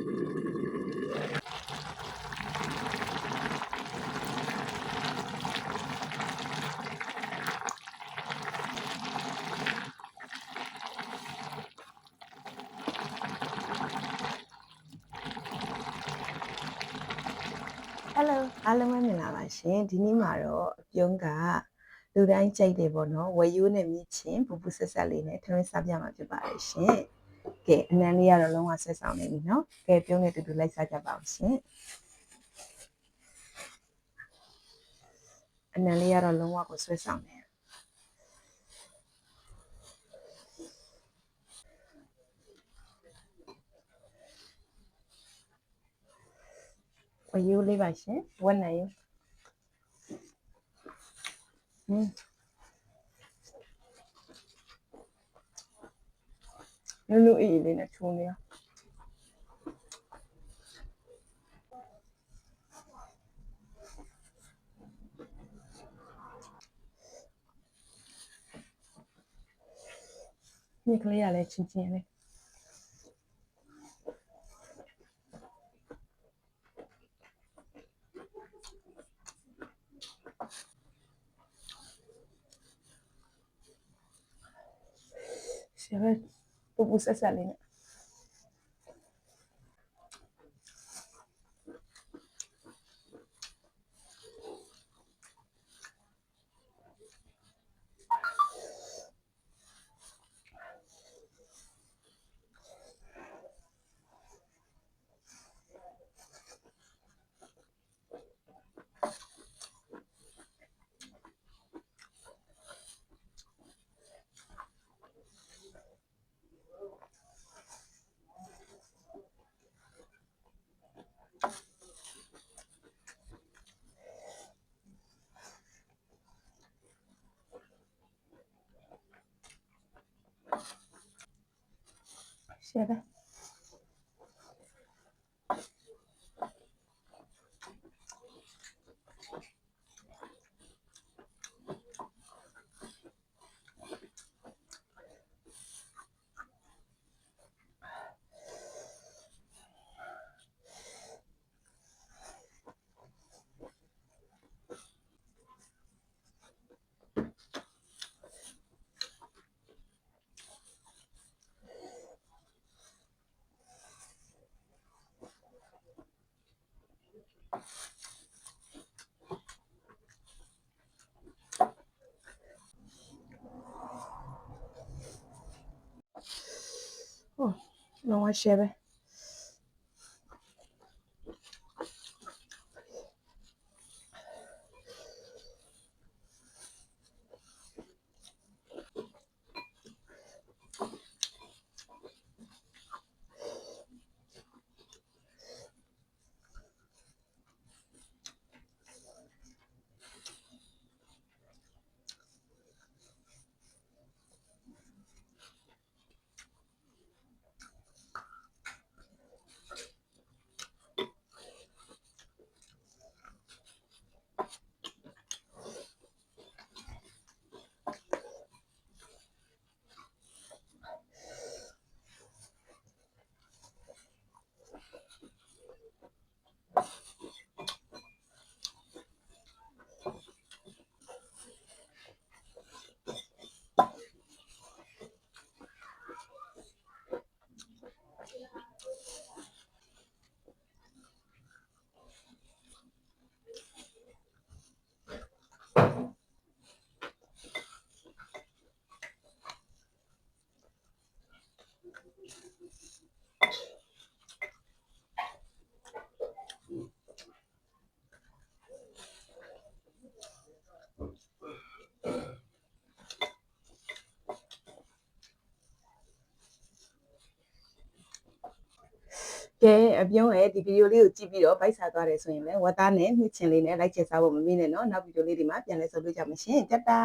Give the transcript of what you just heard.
Hello အားလုံးပဲမင်္ဂလာပါရှင်ဒီနေ့မှာတော့အပြုံးကလူတိုင်းကြိုက်တယ်ပေါ့နော်ဝယ်ရိုးနဲ့မြစ်ချင်းပူပူဆက်ဆက်လေးနဲ့ထမင်းစားပြမှာဖြစ်ပါတယ်ရှင်ကဲအနံလေးကတော့လုံးဝဆက်ဆောင်နေပြီနော်ကဲပြုံးနဲ့တူတူလိုက်စားကြပါအောင်ရှင်အနံလေးကတော့လုံးဝကိုဆွဲဆောင်နေဝယ်ရိုးလေးပါရှင်ဝက်နိုင်ရိုးလူအေးလေးနဲ့ထုံးနေရမြက်ကလေးရလဲချင်းချင်းလေးရှင်ပဲပူပူဆက်ဆက်လေးနဲ့ရှင်ပဲလုံးဝရှယ်ပဲကဲအပြုံးရဲ့ဒီဗီဒီယိုလေးကိုကြည့်ပြီးတော့ဗိုက်စားသွားတယ်ဆိုရင်လည်းဝတ်သားနဲ့မြစ်ချင်းလေးနဲ့လိုက်ချက်စားဖို့မမေ့နဲ့နော်နောက်ဗီဒီယိုလေးဒီမှာပြန်လဲဆုံတွေ့ကြမှာရှင်တတာ